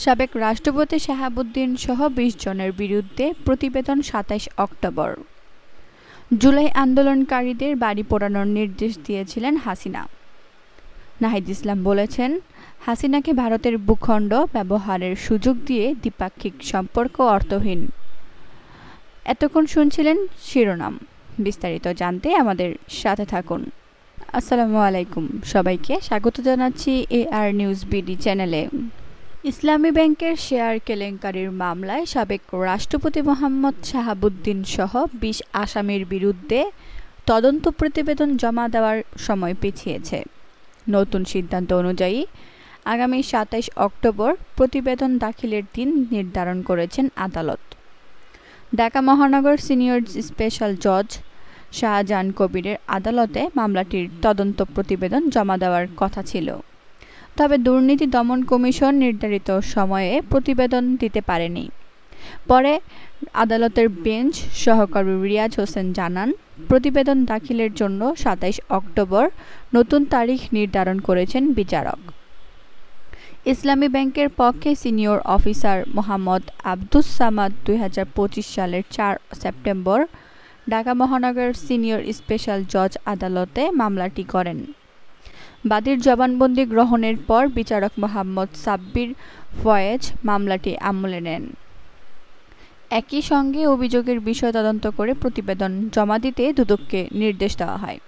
সাবেক রাষ্ট্রপতি শাহাবুদ্দিন সহ ২০ জনের বিরুদ্ধে প্রতিবেদন ২৭ অক্টোবর। জুলাই আন্দোলনকারীদের বাড়ি পোড়ানোর নির্দেশ দিয়েছিলেন হাসিনা। নাহিদ ইসলাম বলেছেন, হাসিনাকে ভারতের ভূখণ্ড ব্যবহারের সুযোগ দিয়ে দ্বিপাক্ষিক সম্পর্ক অর্থহীন। এতক্ষণ শুনছিলেন শিরোনাম। বিস্তারিত জানতে আমাদের সাথে থাকুন। আসসালামু আলাইকুম, সবাইকে স্বাগত জানাচ্ছি AR নিউজ BD চ্যানেলে। ইসলামী ব্যাংকের শেয়ার কেলেঙ্কারির মামলায় সাবেক রাষ্ট্রপতি মোহাম্মদ শাহাবুদ্দিন সহ ২০ আসামির বিরুদ্ধে তদন্ত প্রতিবেদন জমা দেওয়ার সময় পিছিয়েছে। নতুন সিদ্ধান্ত অনুযায়ী আগামী ২৭ অক্টোবর প্রতিবেদন দাখিলের দিন নির্ধারণ করেছেন আদালত। ঢাকা মহানগর সিনিয়র স্পেশাল জজ শাহজাহান কবিরের আদালতে মামলাটির তদন্ত প্রতিবেদন জমা দেওয়ার কথা ছিল। তবে দুর্নীতি দমন কমিশন নির্ধারিত সময়ে প্রতিবেদন দিতে পারেনি। পরে আদালতের বেঞ্চ সহকারী রিয়াজ হোসেন জানান, প্রতিবেদন দাখিলের জন্য ২৭ অক্টোবর নতুন তারিখ নির্ধারণ করেছেন বিচারক। ইসলামী ব্যাংকের পক্ষে সিনিয়র অফিসার মোহাম্মদ আব্দুস সামাদ ২০২৫ সালের ৪ সেপ্টেম্বর ঢাকা মহানগর সিনিয়র স্পেশাল জজ আদালতে মামলাটি করেন। বাদীর জবানবন্দি গ্রহণের পর বিচারক মোহাম্মদ সাব্বির ফয়েজ মামলাটি আমলে নেন। একই সঙ্গে অভিযোগের বিষয় তদন্ত করে প্রতিবেদন জমা দিতে দুদককে নির্দেশ দেওয়া হয়।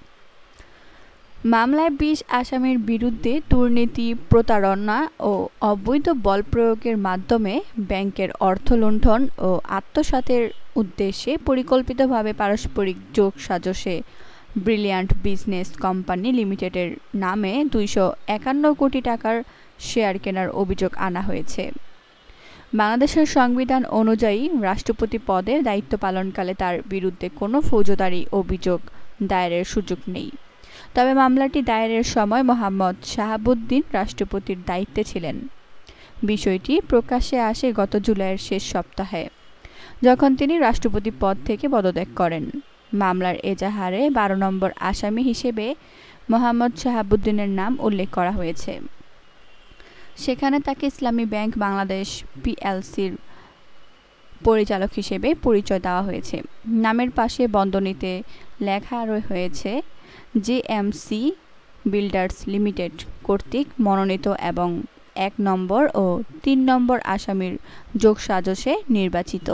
মামলায় ২০ আসামির বিরুদ্ধে দুর্নীতি, প্রতারণা ও অবৈধ বল প্রয়োগের মাধ্যমে ব্যাংকের অর্থ লুণ্ঠন ও আত্মসাতের উদ্দেশ্যে পরিকল্পিতভাবে পারস্পরিক যোগসাজশে ব্রিলিয়ান্ট বিজনেস কোম্পানি লিমিটেডের নামে ২৫১ কোটি টাকার শেয়ার কেনার অভিযোগ আনা হয়েছে। বাংলাদেশের সংবিধান অনুযায়ী রাষ্ট্রপতি পদে দায়িত্ব পালনকালে তার বিরুদ্ধে কোনো ফৌজদারি অভিযোগ দায়েরের সুযোগ নেই। তবে মামলাটি দায়েরের সময় মোহাম্মদ শাহাবুদ্দিন রাষ্ট্রপতির দায়িত্বে ছিলেন। বিষয়টি প্রকাশ্যে আসে গত জুলাইয়ের শেষ সপ্তাহে, যখন তিনি রাষ্ট্রপতি পদ থেকে পদত্যাগ করেন। মামলার এজাহারে ১২ নম্বর আসামি হিসেবে মোহাম্মদ শাহাবুদ্দিনের নাম উল্লেখ করা হয়েছে। সেখানে তাকে ইসলামী ব্যাংক বাংলাদেশ PLCর পরিচালক হিসেবে পরিচয় দেওয়া হয়েছে। নামের পাশে বন্ধনীতে লেখা হয়েছে JMC বিল্ডার্স লিমিটেড কর্তৃক মনোনীত এবং ১ নম্বর ও ৩ নম্বর আসামির যোগসাজশে নির্বাচিত।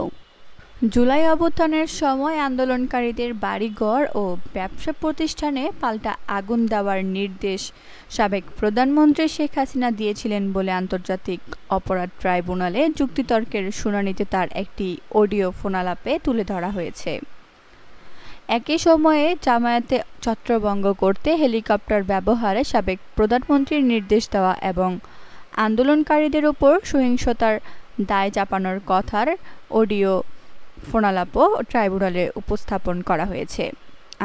জুলাই অভ্যুত্থানের সময় আন্দোলনকারীদের বাড়িঘর ও ব্যবসা প্রতিষ্ঠানে পাল্টা আগুন দেওয়ার নির্দেশ সাবেক প্রধানমন্ত্রী শেখ হাসিনা দিয়েছিলেন বলে আন্তর্জাতিক অপরাধ ট্রাইব্যুনালে যুক্তিতর্কের শুনানিতে তার একটি অডিও ফোনালাপে তুলে ধরা হয়েছে। একই সময়ে জামায়াতে ছত্রভঙ্গ করতে হেলিকপ্টার ব্যবহারে সাবেক প্রধানমন্ত্রীর নির্দেশ দেওয়া এবং আন্দোলনকারীদের ওপর সহিংসতার দায় চাপানোর কথার অডিও ফোনালাপও ট্রাইব্যুনালে উপস্থাপন করা হয়েছে।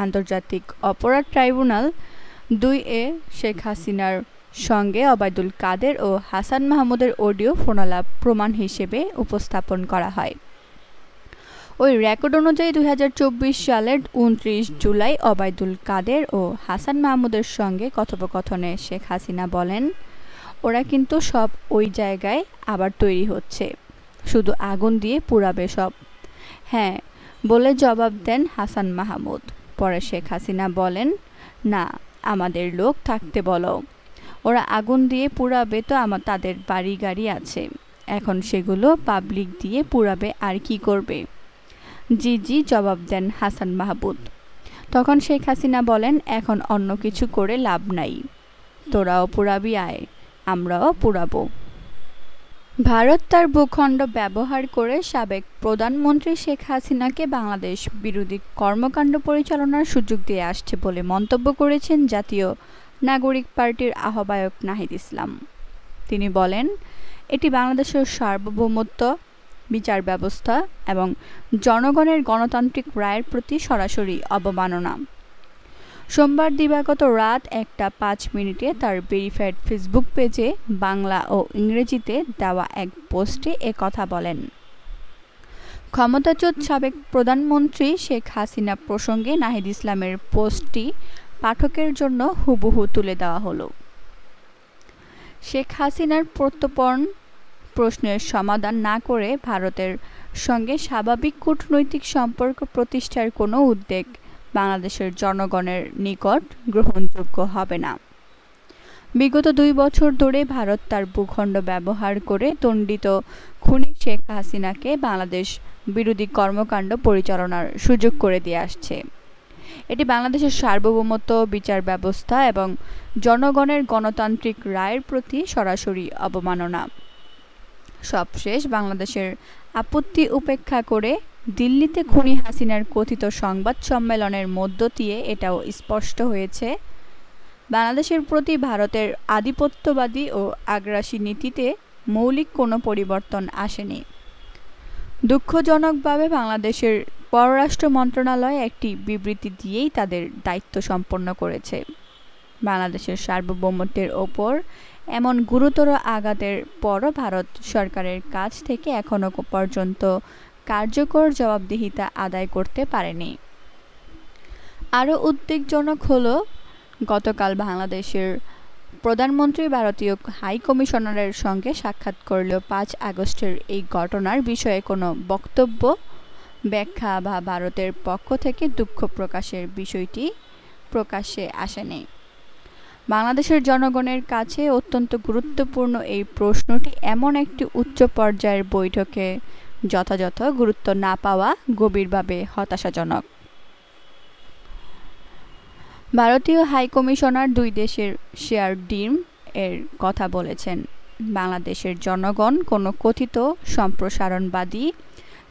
আন্তর্জাতিক অপরাধ ট্রাইব্যুনাল ২-এ শেখ হাসিনার সঙ্গে ওবায়দুল কাদের ও হাসান মাহমুদের অডিও ফোনালাপ প্রমাণ হিসেবে উপস্থাপন করা হয়। ওই রেকর্ড অনুযায়ী ২০২৪ সালের ২৯ জুলাই ওবায়দুল কাদের ও হাসান মাহমুদের সঙ্গে কথোপকথনে শেখ হাসিনা বলেন, ওরা কিন্তু সব ওই জায়গায় আবার তৈরি হচ্ছে, শুধু আগুন দিয়ে পুড়াবে সব। হ্যাঁ বলে জবাব দেন হাসান মাহমুদ। পরে শেখ হাসিনা বলেন, না আমাদের লোক থাকতে বলো, ওরা আগুন দিয়ে পুড়াবে তো তাদের বাড়ি গাড়ি আছে, এখন সেগুলো পাবলিক দিয়ে পুড়াবে আর কি করবে। জি জবাব দেন হাসান মাহমুদ। তখন শেখ হাসিনা বলেন, এখন অন্য কিছু করে লাভ নাই, তোরাও পুড়াবি আয়, আমরাও পুড়াবো। ভারত তার ভূখণ্ড ব্যবহার করে সাবেক প্রধানমন্ত্রী শেখ হাসিনাকে বাংলাদেশ বিরোধী কর্মকাণ্ড পরিচালনার সুযোগ দিয়ে আসছে বলে মন্তব্য করেছেন জাতীয় নাগরিক পার্টির আহ্বায়ক নাহিদ ইসলাম। তিনি বলেন, এটি বাংলাদেশের সার্বভৌমত্ব, বিচার ব্যবস্থা এবং জনগণের গণতান্ত্রিক রায়ের প্রতি সরাসরি অবমাননা। সোমবার দিবাগত রাত ১টা ৫ মিনিটে তার ভেরিফাইড ফেসবুক পেজে বাংলা ও ইংরেজিতে দেওয়া এক পোস্টে কথা বলেন। ক্ষমতাচ্যুত সাবেক প্রধানমন্ত্রী শেখ হাসিনা প্রসঙ্গে নাহিদ ইসলামের পোস্টটি পাঠকের জন্য হুবহু তুলে দেওয়া হলো। শেখ হাসিনার প্রত্যর্পণ প্রশ্নের সমাধান না করে ভারতের সঙ্গে স্বাভাবিক কূটনৈতিক সম্পর্ক প্রতিষ্ঠার কোনো উদ্যোগ বাংলাদেশের জনগণের নিকট গ্রহণযোগ্য হবে না। বিগত 2 বছর ধরে ভারত তার ভূখণ্ড ব্যবহার করে দণ্ডিত খুনি শেখ হাসিনাকে বাংলাদেশ বিরোধী কর্মকাণ্ড পরিচালনার সুযোগ করে দিয়ে আসছে। এটি বাংলাদেশের সার্বভৌমত্ব, বিচার ব্যবস্থা এবং জনগণের গণতান্ত্রিক রায়ের প্রতি সরাসরি অবমাননা। সবশেষ বাংলাদেশের আপত্তি উপেক্ষা করে দিল্লিতে খুনি হাসিনার কথিত সংবাদ সম্মেলনের মধ্য দিয়ে এটাও স্পষ্ট হয়েছে, বাংলাদেশের প্রতি ভারতের আধিপত্যবাদী ও আগ্রাসী নীতিতে মৌলিক কোনো পরিবর্তন আসেনি। দুঃখজনকভাবে বাংলাদেশের পররাষ্ট্র মন্ত্রণালয় একটি বিবৃতি দিয়েই তাদের দায়িত্ব সম্পন্ন করেছে। বাংলাদেশের সার্বভৌমত্বের ওপর এমন গুরুতর আঘাতের পরও ভারত সরকারের কাছ থেকে এখনও পর্যন্ত কার্যকর জবাবদিহিতা আদায় করতে পারেনি। আরও উদ্বেগজনক হলো, গতকাল বাংলাদেশের প্রধানমন্ত্রী ভারতীয় হাই কমিশনারের সঙ্গে সাক্ষাৎ করলেও 5 আগস্টের এই ঘটনার বিষয়ে কোনো বক্তব্য, ব্যাখ্যা বা ভারতের পক্ষ থেকে দুঃখ প্রকাশের বিষয়টি প্রকাশ্যে আসেনি। বাংলাদেশের জনগণের কাছে অত্যন্ত গুরুত্বপূর্ণ এই প্রশ্নটি এমন একটি উচ্চ পর্যায়ের বৈঠকে যথাযথ গুরুত্ব না পাওয়া গভীরভাবে হতাশাজনক। ভারতীয় হাইকমিশনার 2 দেশের শেয়ার ডিল এর কথা বলেছেন। বাংলাদেশের জনগণ কোনো কথিত সম্প্রসারণবাদী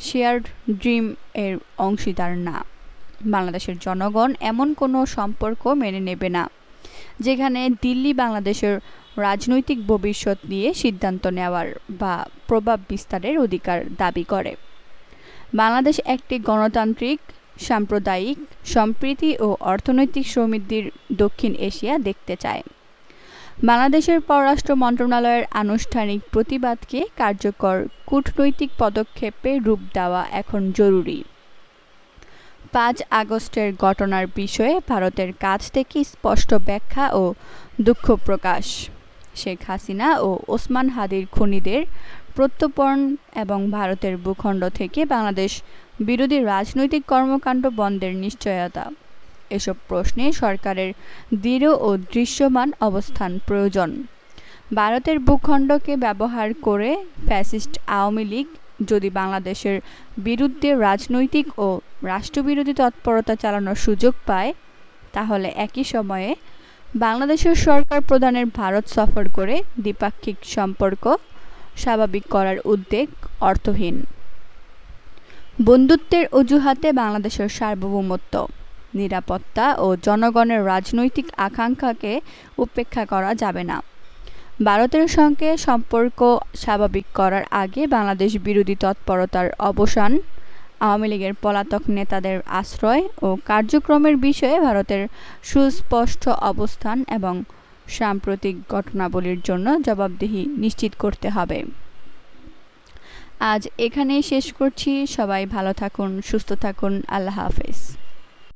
শেয়ার ড্রিম এর অংশীদার না। বাংলাদেশের জনগণ এমন কোনো সম্পর্ক মেনে নেবে না যেখানে দিল্লি বাংলাদেশের রাজনৈতিক ভবিষ্যৎ নিয়ে সিদ্ধান্ত নেওয়ার বা প্রভাব বিস্তারের অধিকার দাবি করে। বাংলাদেশ একটি গণতান্ত্রিক, সাম্প্রদায়িক সম্প্রীতি ও অর্থনৈতিক সমৃদ্ধির দক্ষিণ এশিয়া দেখতে চায়। বাংলাদেশের পররাষ্ট্র মন্ত্রণালয়ের আনুষ্ঠানিক প্রতিবাদকে কার্যকর কূটনৈতিক পদক্ষেপে রূপ দেওয়া এখন জরুরি। 5 আগস্টের ঘটনার বিষয়ে ভারতের কাছ থেকে স্পষ্ট ব্যাখ্যা ও দুঃখ প্রকাশ, শেখ হাসিনা ও ওসমান হাদির খুনিদের প্রত্যর্পণ এবং ভারতের ভূখণ্ড থেকে বাংলাদেশ বিরোধী রাজনৈতিক কর্মকাণ্ড বন্ধের নিশ্চয়তা, এসব প্রশ্নে সরকারের দৃঢ় ও দৃশ্যমান অবস্থান প্রয়োজন। ভারতের ভূখণ্ডকে ব্যবহার করে ফ্যাসিস্ট আওয়ামী লীগ যদি বাংলাদেশের বিরুদ্ধে রাজনৈতিক ও রাষ্ট্রবিরোধী তৎপরতা চালানোর সুযোগ পায়, তাহলে একই সময়ে বাংলাদেশের সরকার প্রধানের ভারত সফর করে দ্বিপাক্ষিক সম্পর্ক স্বাভাবিক করার উদ্যোগ অর্থহীন। বন্ধুত্বের অজুহাতে বাংলাদেশের সার্বভৌমত্ব, নিরাপত্তা ও জনগণের রাজনৈতিক আকাঙ্ক্ষাকে উপেক্ষা করা যাবে না। ভারতের সঙ্গে সম্পর্ক স্বাভাবিক করার আগে বাংলাদেশ বিরোধী তৎপরতার অবসান, আওয়ামী লীগের পলাতক নেতাদের আশ্রয় ও কার্যক্রমের বিষয়ে ভারতের সুস্পষ্ট অবস্থান এবং সাম্প্রতিক ঘটনাবলীর জন্য জবাবদিহি নিশ্চিত করতে হবে। আজ এখানেই শেষ করছি। সবাই ভালো থাকুন, সুস্থ থাকুন। আল্লাহ হাফেজ।